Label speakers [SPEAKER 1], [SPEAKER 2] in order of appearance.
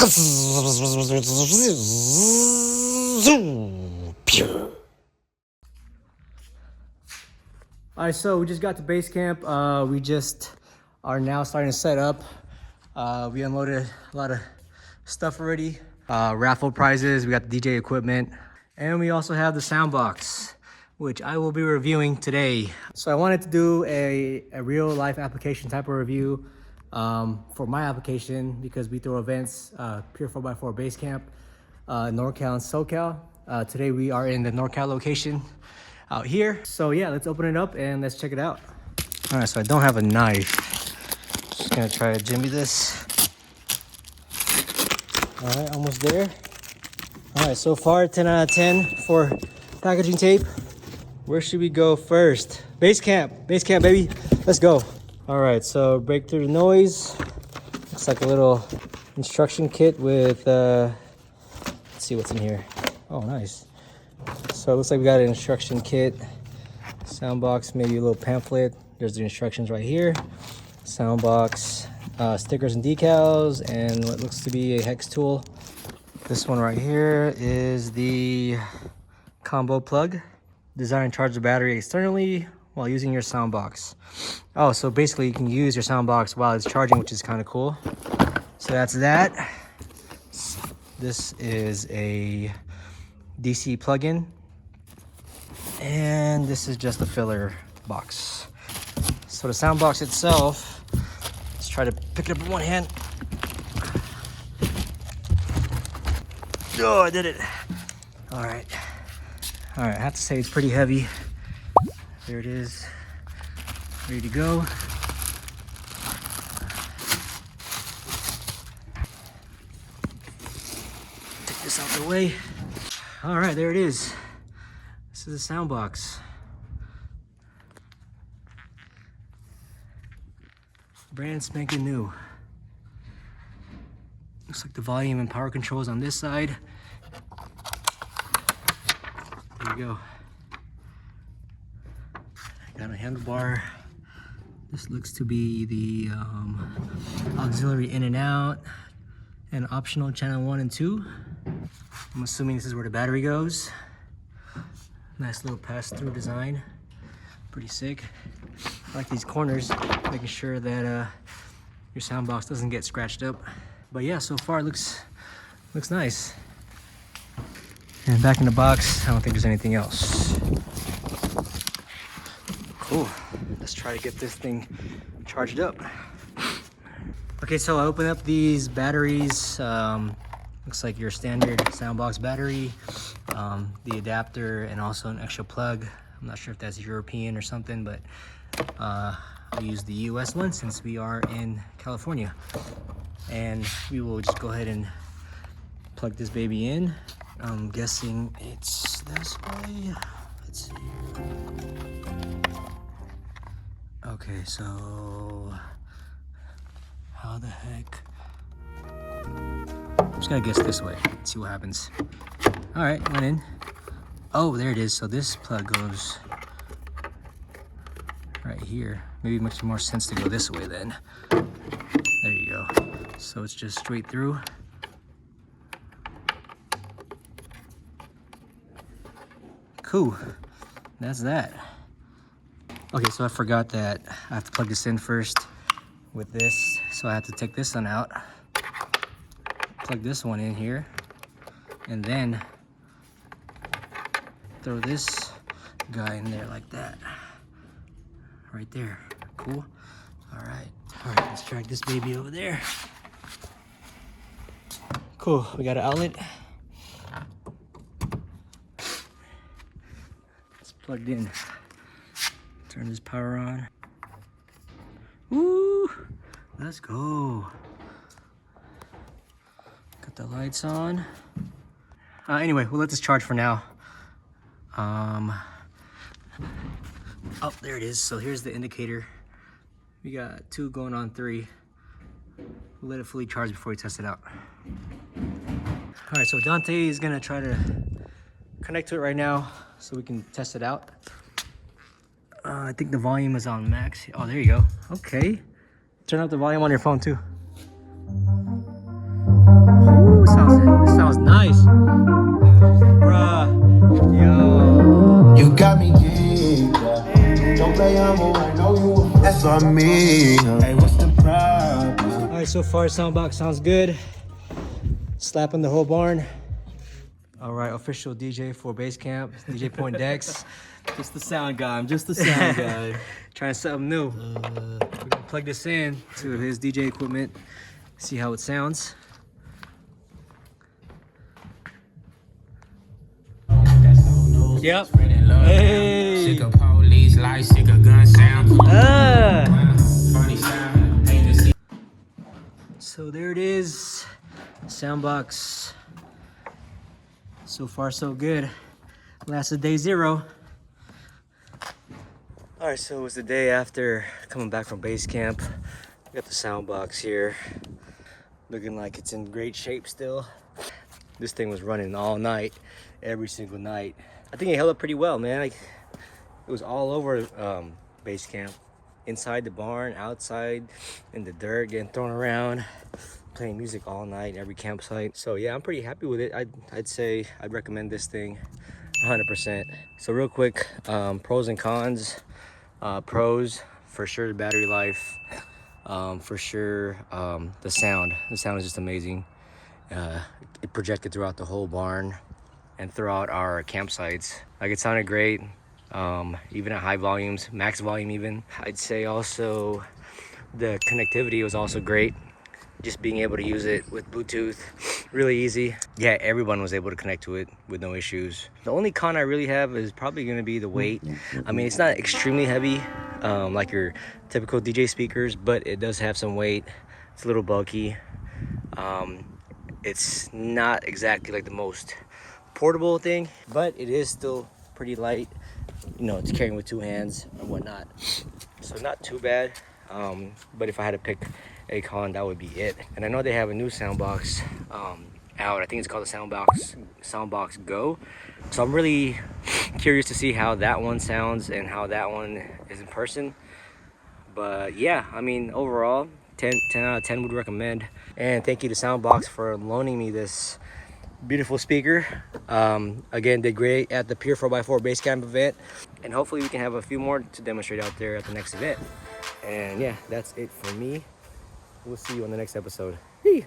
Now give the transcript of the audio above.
[SPEAKER 1] Alright, so we just got to Basecamp. We just are now starting to set up. We unloaded a lot of stuff already. Raffle prizes, we got the DJ equipment, and we also have the Soundboks, which I will be reviewing today. So I wanted to do a real life application type of review for my application, because we throw events, Pure 4x4 Basecamp, NorCal and SoCal. Today we are in the NorCal location out here. So yeah, let's open it up and let's check it out. All right, so I don't have a knife. Just gonna try to jimmy this. All right, almost there. All right, so far 10 out of 10 for packaging tape. Where should we go first? Basecamp, baby, let's go. All right, so break through the noise. Looks like a little instruction kit with, let's see what's in here. Oh, nice. So it looks like we got an instruction kit, Soundboks, maybe a little pamphlet. There's the instructions right here. Soundboks, stickers and decals, and what looks to be a hex tool. This one right here is the combo plug. Design and charge the battery externally while using your Soundboks. Oh, so basically you can use your Soundboks while it's charging, which is kind of cool. So that's that. This is a DC plug-in, and this is just a filler box. So the Soundboks itself, let's try to pick it up in one hand. Oh, I did it. All right, I have to say it's pretty heavy. There it is, ready to go. Take this out the way. All right, there it is. This is the Soundboks. Brand spanking new. Looks like the volume and power controls on this side. There you go. Got a handlebar. This looks to be the auxiliary in and out, and optional channel 1 and 2. I'm assuming this is where the battery goes. Nice little pass-through design. Pretty sick. I like these corners, making sure that your Soundboks doesn't get scratched up. But yeah, so far it looks nice. And back in the box, I don't think there's anything else. Cool. Let's try to get this thing charged up. Okay, so I opened up these batteries. Looks like your standard Soundboks battery, the adapter, and also an extra plug. I'm not sure if that's European or something, but I use the US one since we are in California. And we will just go ahead and plug this baby in. I'm guessing it's this way. Let's see. Okay, so how the heck? I'm just gonna guess this way, see what happens. All right, went in. Oh, there it is. So this plug goes right here. Maybe it makes more sense to go this way then. There you go. So it's just straight through. Cool, that's that. Okay, so I forgot that I have to plug this in first with this. So I have to take this one out, plug this one in here, and then throw this guy in there like that. Right there, cool. All right, let's drag this baby over there. Cool, we got an outlet. It's plugged in. Turn this power on. Woo! Let's go. Got the lights on. Anyway, we'll let this charge for now. Oh, there it is. So here's the indicator. We got 2 going on 3. We'll let it fully charge before we test it out. All right, so Dante is gonna try to connect to it right now so we can test it out. I think the volume is on max. Oh, there you go. Okay. Turn up the volume on your phone too. This sounds nice. Bruh. Yo.
[SPEAKER 2] You got me geeked. Don't play humble, I know you. That's on me. Hey, what's the problem?
[SPEAKER 1] Alright, so far Soundboks sounds good. Slapping the whole barn. Alright, official DJ for Basecamp, DJ Point Dex.
[SPEAKER 3] Just the sound guy. I'm just the sound guy.
[SPEAKER 1] Trying something new. We're gonna plug this in to his DJ equipment, see how it sounds. Yep. Hey.
[SPEAKER 4] Sick of police lights, sick of gun sound. Funny sound. Hate to see.
[SPEAKER 1] So there it is. Soundboks. So far so good. Last of day 0. Alright, so it was the day after coming back from Basecamp. We got the Soundboks here. Looking like it's in great shape still. This thing was running all night, every single night. I think it held up pretty well, man. Like, it was all over Basecamp. Inside the barn, outside, in the dirt, getting thrown around. Playing music all night, every campsite. So yeah, I'm pretty happy with it. I'd say I'd recommend this thing 100%. So real quick, pros and cons. Pros, for sure, the battery life. For sure, the sound. The sound is just amazing. It projected throughout the whole barn and throughout our campsites. Like, it sounded great, even at high volumes, max volume even. I'd say also the connectivity was also great. Just being able to use it with Bluetooth, really easy. Yeah, everyone was able to connect to it with no issues. The only con I really have is probably gonna be the weight. I mean, it's not extremely heavy like your typical DJ speakers, but it does have some weight. It's a little bulky. It's not exactly like the most portable thing, but it is still pretty light. You know, it's carrying with 2 hands and whatnot. So not too bad. But if I had to pick a con, that would be it. And I know they have a new Soundboks out. I think it's called the Soundboks Go. So I'm really curious to see how that one sounds and how that one is in person. But yeah, I mean, overall, 10 out of 10 would recommend. And thank you to Soundboks for loaning me this beautiful speaker. Again, did great at the Pure 4x4 Basecamp event. And hopefully we can have a few more to demonstrate out there at the next event. And yeah, that's it for me. We'll see you on the next episode. Hey.